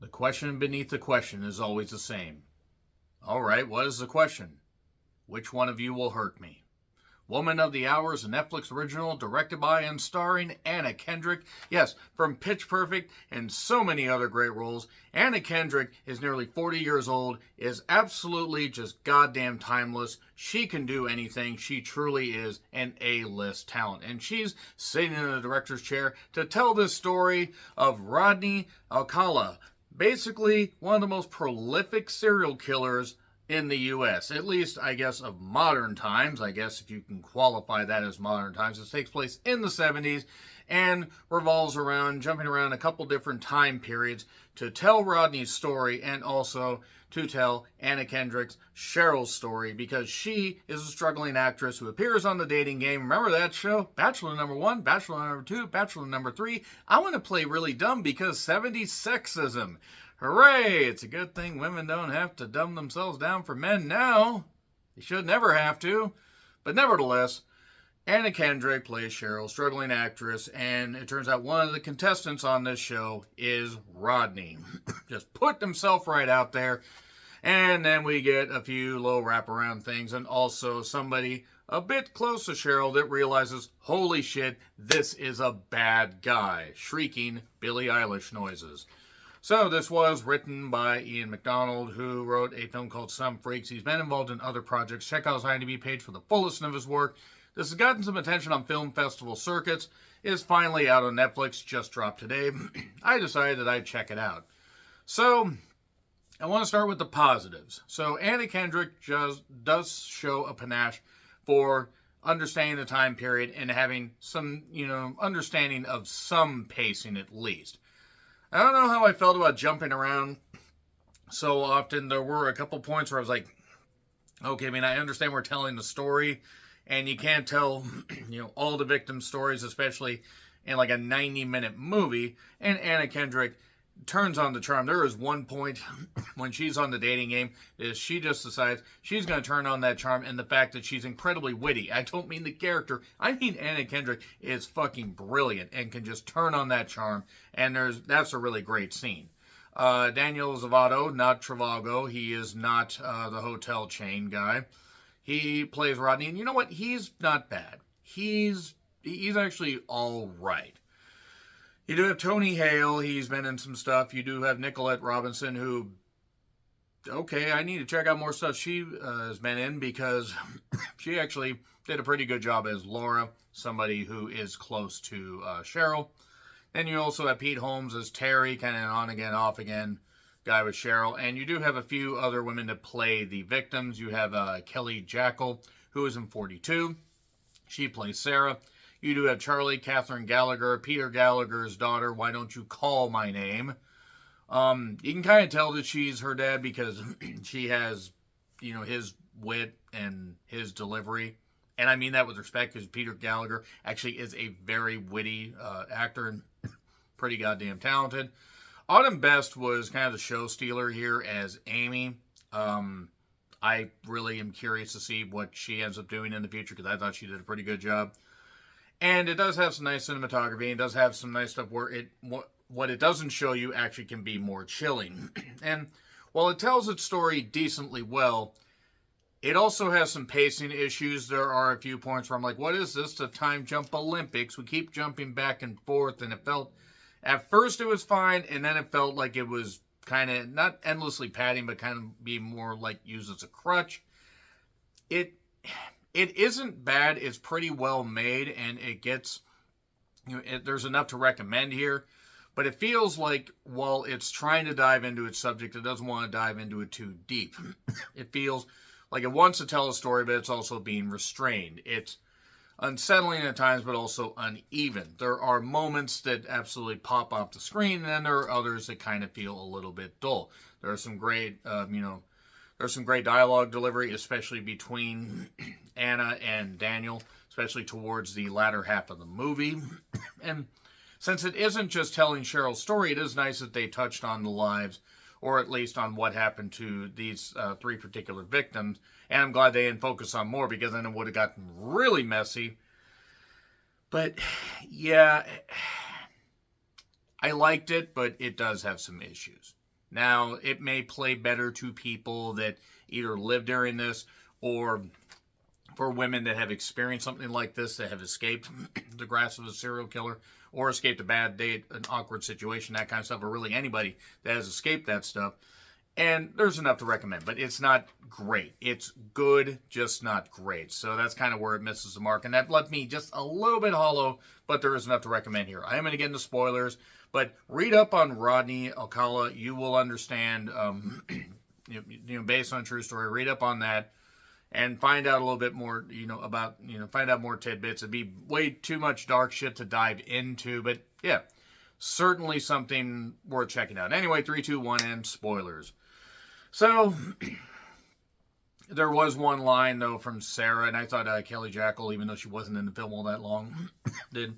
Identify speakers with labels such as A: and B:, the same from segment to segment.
A: The question beneath the question is always the same. All right, what is the question? Which one of you will hurt me? Woman of the Hour is a Netflix original directed by and starring Anna Kendrick. Yes, from Pitch Perfect and so many other great roles. Anna Kendrick is nearly 40 years old, is absolutely just goddamn timeless. She can do anything. She truly is an A-list talent. And she's sitting in the director's chair to tell this story of Rodney Alcala, basically one of the most prolific serial killers in the U.S., at least, I guess, of modern times. I guess if you can qualify that as modern times. It takes place in the 70s and revolves around, jumping around a couple different time periods to tell Rodney's story and also to tell Anna Kendrick's Cheryl's story, because she is a struggling actress who appears on The Dating Game. Remember that show? Bachelor number 1, Bachelor number 2, Bachelor number 3. I want to play really dumb because 70s sexism. Hooray! It's a good thing women don't have to dumb themselves down for men now. They should never have to. But nevertheless, Anna Kendrick plays Cheryl, struggling actress, and it turns out one of the contestants on this show is Rodney. Just put himself right out there. And then we get a few little wraparound things, and also somebody a bit close to Cheryl that realizes, holy shit, this is a bad guy. Shrieking Billie Eilish noises. So this was written by Ian McDonald, who wrote a film called Some Freaks. He's been involved in other projects. Check out his IMDb page for the full list of his work. This has gotten some attention on film festival circuits. It is finally out on Netflix, just dropped today. I decided that I'd check it out. So I want to start with the positives. So Anna Kendrick just does show a panache for understanding the time period and having some, understanding of some pacing at least. I don't know how I felt about jumping around so often. There were a couple points where I was like, okay, I understand we're telling the story, and you can't tell, all the victim stories, especially in like a 90-minute movie. And Anna Kendrick turns on the charm. There is one point when she's on The Dating Game is she just decides she's going to turn on that charm, and the fact that she's incredibly witty. I don't mean the character. I mean Anna Kendrick is fucking brilliant and can just turn on that charm, and that's a really great scene. Daniel Zavato, not Travago. He is not the hotel chain guy. He plays Rodney, and you know what? He's not bad. He's actually all right. You do have Tony Hale. He's been in some stuff. You do have Nicolette Robinson, who, okay, I need to check out more stuff she has been in, because she actually did a pretty good job as Laura, somebody who is close to Cheryl. Then you also have Pete Holmes as Terry, kind of an on again, off again guy with Cheryl. And you do have a few other women that play the victims. You have Kelly Jackal, who is in 42. She plays Sarah. You do have Charlie, Catherine Gallagher, Peter Gallagher's daughter. Why don't you call my name? You can kind of tell that she's her dad because she has, his wit and his delivery. And I mean that with respect, because Peter Gallagher actually is a very witty actor and pretty goddamn talented. Autumn Best was kind of the show stealer here as Amy. I really am curious to see what she ends up doing in the future, because I thought she did a pretty good job. And it does have some nice cinematography. It does have some nice stuff where what it doesn't show you actually can be more chilling. And while it tells its story decently well, it also has some pacing issues. There are a few points where I'm like, what is this? The time jump Olympics? We keep jumping back and forth. And it felt, at first it was fine. And then it felt like it was kind of not endlessly padding, but kind of being more like used as a crutch. It isn't bad. It's pretty well made, and it gets, there's enough to recommend here. But it feels like while it's trying to dive into its subject, it doesn't want to dive into it too deep. It feels like it wants to tell a story, but it's also being restrained. It's unsettling at times, but also uneven. There are moments that absolutely pop off the screen, and then there are others that kind of feel a little bit dull. There are some great, there's some great dialogue delivery, especially between Anna and Daniel, especially towards the latter half of the movie. And since it isn't just telling Cheryl's story, it is nice that they touched on the lives, or at least on what happened to these three particular victims. And I'm glad they didn't focus on more, because then it would have gotten really messy. But yeah, I liked it, but it does have some issues. Now, it may play better to people that either live during this, or for women that have experienced something like this, that have escaped the grasp of a serial killer, or escaped a bad date, an awkward situation, that kind of stuff, or really anybody that has escaped that stuff. And there's enough to recommend, but it's not great. It's good, just not great. So that's kind of where it misses the mark. And that left me just a little bit hollow, but there is enough to recommend here. I am going to get into spoilers, but read up on Rodney Alcala. You will understand, based on a true story, read up on that and find out a little bit more, about, find out more tidbits. It'd be way too much dark shit to dive into, but yeah, certainly something worth checking out. Anyway, 3, 2, 1, and spoilers. So, there was one line, though, from Sarah, and I thought Kelly Jackal, even though she wasn't in the film all that long, did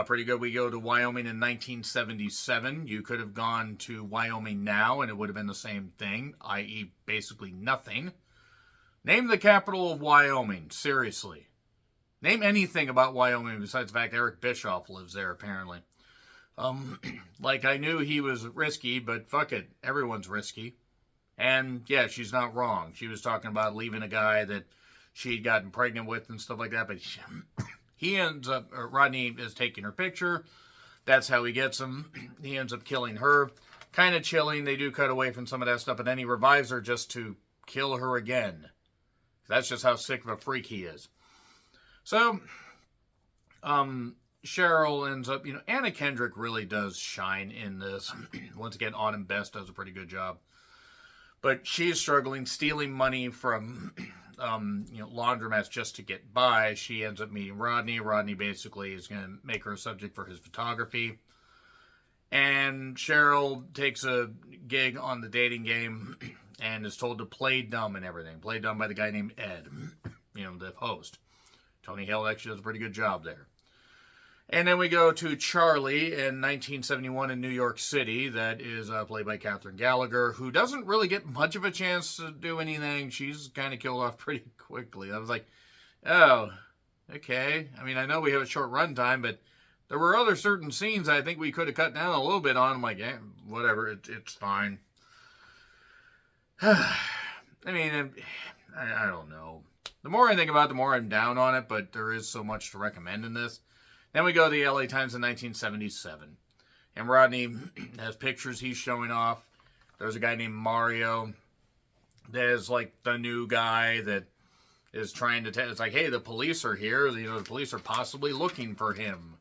A: pretty good. We go to Wyoming in 1977. You could have gone to Wyoming now, and it would have been the same thing, i.e. basically nothing. Name the capital of Wyoming, seriously. Name anything about Wyoming besides the fact Eric Bischoff lives there, apparently. I knew he was risky, but fuck it, everyone's risky. And yeah, she's not wrong. She was talking about leaving a guy that she'd gotten pregnant with and stuff like that, but he ends up, Rodney is taking her picture. That's how he gets him. He ends up killing her. Kind of chilling. They do cut away from some of that stuff, but then he revives her just to kill her again. That's just how sick of a freak he is. So, Cheryl ends up, Anna Kendrick really does shine in this. Once again, Autumn Best does a pretty good job. But she's struggling, stealing money from, laundromats just to get by. She ends up meeting Rodney. Rodney basically is going to make her a subject for his photography. And Cheryl takes a gig on the dating game and is told to play dumb and everything. Play dumb by the guy named Ed, the host. Tony Hale actually does a pretty good job there. And then we go to Charlie in 1971 in New York City. That is played by Katherine Gallagher, who doesn't really get much of a chance to do anything. She's kind of killed off pretty quickly. I was like, oh, okay. I mean, I know we have a short runtime, but there were other certain scenes I think we could have cut down a little bit on. I'm like, yeah, whatever, it's fine. I mean, I don't know. The more I think about it, the more I'm down on it, but there is so much to recommend in this. Then we go to the LA Times in 1977. And Rodney has pictures he's showing off. There's a guy named Mario that is like the new guy that is trying to tell. It's like, hey, the police are here. The police are possibly looking for him.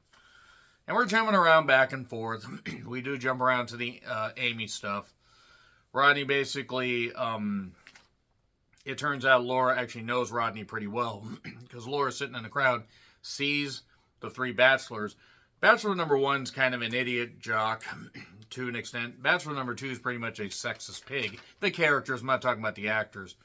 A: And we're jumping around back and forth. We do jump around to the Amy stuff. Rodney basically, it turns out Laura actually knows Rodney pretty well. Because Laura's sitting in the crowd, sees the three bachelors. Bachelor number one's kind of an idiot jock to an extent. Bachelor number two is pretty much a sexist pig. The characters, I'm not talking about the actors.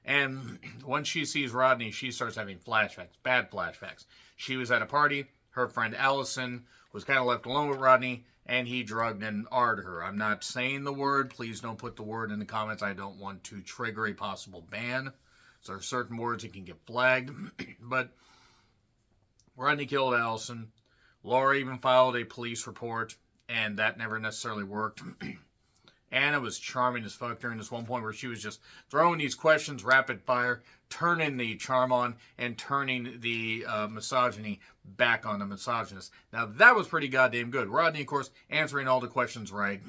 A: And once she sees Rodney, she starts having flashbacks, bad flashbacks. She was at a party. Her friend Allison was kind of left alone with Rodney, and he drugged and R'd her. I'm not saying the word. Please don't put the word in the comments. I don't want to trigger a possible ban. So there are certain words that can get flagged. But Rodney killed Allison. Laura even filed a police report, and that never necessarily worked. Anna was charming as fuck during this one point where she was just throwing these questions rapid fire, turning the charm on, and turning the misogyny back on the misogynist. Now, that was pretty goddamn good. Rodney, of course, answering all the questions right.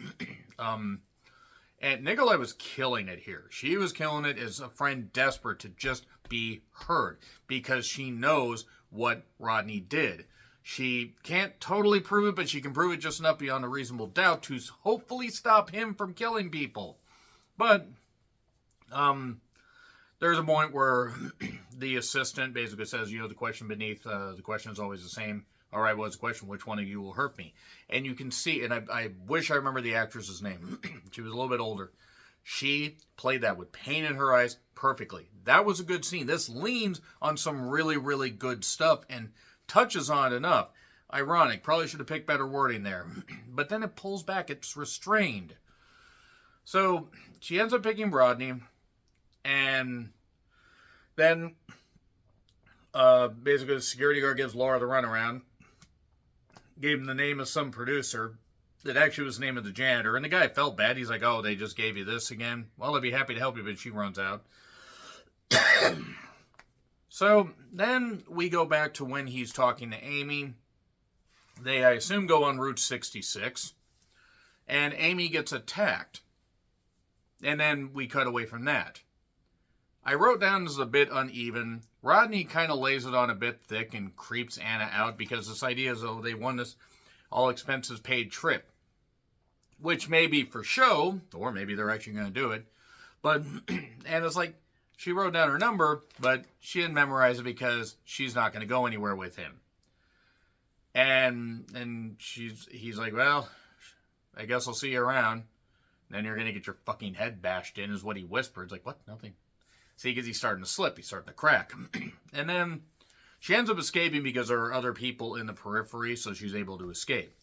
A: And Nicolai was killing it here. She was killing it as a friend desperate to just be heard because she knows what Rodney did. She can't totally prove it, but she can prove it just enough beyond a reasonable doubt to hopefully stop him from killing people. But there's a point where the assistant basically says, the question beneath, the question is always the same. All right, what's the question? Which one of you will hurt me? And you can see, and I wish I remember the actress's name. She was a little bit older. She played that with pain in her eyes perfectly. That was a good scene. This leans on some really, really good stuff and touches on it enough. Ironic. Probably should have picked better wording there. But then it pulls back. It's restrained. So she ends up picking Rodney. And then basically the security guard gives Laura the runaround. Gave him the name of some producer. That actually was the name of the janitor. And the guy felt bad. He's like, oh, they just gave you this again? Well, I'd be happy to help you, but she runs out. So then we go back to when he's talking to Amy. They, I assume, go on Route 66. And Amy gets attacked. And then we cut away from that. I wrote down as a bit uneven. Rodney kind of lays it on a bit thick and creeps Anna out because this idea is, oh, they won this all expenses paid trip. Which may be for show, or maybe they're actually going to do it. But Anna's like, she wrote down her number, but she didn't memorize it because she's not going to go anywhere with him. And he's like, well, I guess I'll see you around. Then you're going to get your fucking head bashed in, is what he whispered. It's like, what? Nothing. See, because he's starting to slip. He's starting to crack. And then she ends up escaping because there are other people in the periphery, so she's able to escape.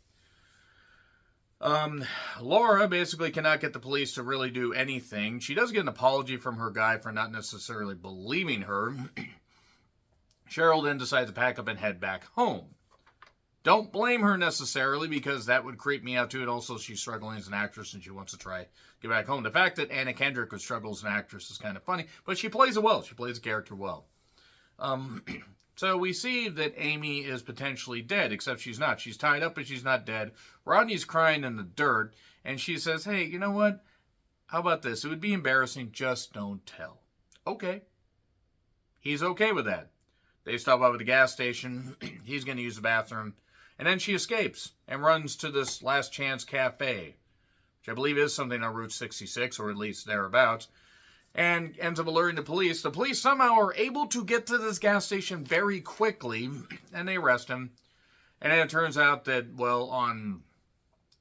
A: Laura basically cannot get the police to really do anything. She does get an apology from her guy for not necessarily believing her. Cheryl then decides to pack up and head back home. Don't blame her necessarily because that would creep me out too, and also she's struggling as an actress and she wants to try get back home. The fact that Anna Kendrick would struggle as an actress is kind of funny, but she plays it well. She plays the character well. So we see that Amy is potentially dead, except she's not. She's tied up, but she's not dead. Rodney's crying in the dirt, and she says, hey, you know what? How about this? It would be embarrassing. Just don't tell. Okay. He's okay with that. They stop up at the gas station. He's going to use the bathroom. And then she escapes and runs to this Last Chance Cafe, which I believe is something on Route 66, or at least thereabouts, and ends up alerting the police. The police somehow are able to get to this gas station very quickly, and they arrest him. And then it turns out that, well, on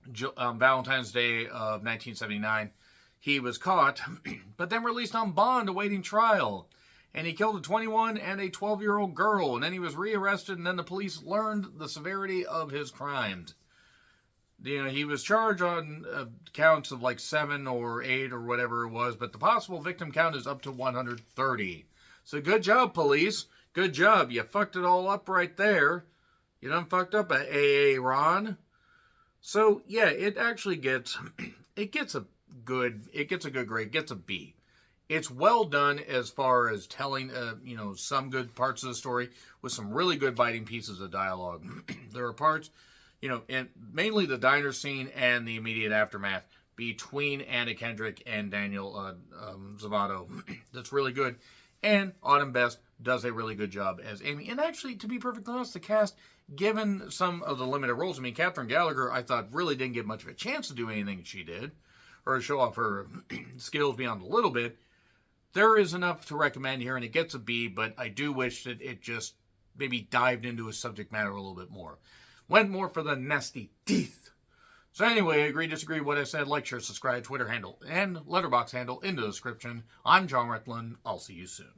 A: Valentine's Day of 1979, he was caught, but then released on bond awaiting trial. And he killed a 21 and a 12-year-old girl, and then he was rearrested, and then the police learned the severity of his crimes. You know, he was charged on counts of like 7 or 8 or whatever it was, but the possible victim count is up to 130. So good job, police. Good job. You fucked it all up right there. You done fucked up a AA Ron. So yeah, it actually gets a good grade. Gets a B. It's well done as far as telling, some good parts of the story with some really good biting pieces of dialogue. There are parts, and mainly the diner scene and the immediate aftermath between Anna Kendrick and Daniel Zavato. That's really good. And Autumn Best does a really good job as Amy. And actually, to be perfectly honest, the cast, given some of the limited roles, Catherine Gallagher, I thought really didn't get much of a chance to do anything she did, or to show off her skills beyond a little bit. There is enough to recommend here, and it gets a B, but I do wish that it just maybe dived into a subject matter a little bit more. Went more for the nasty teeth. So anyway, agree, disagree with what I said, like, share, subscribe, Twitter handle, and letterbox handle in the description. I'm John Recklin. I'll see you soon.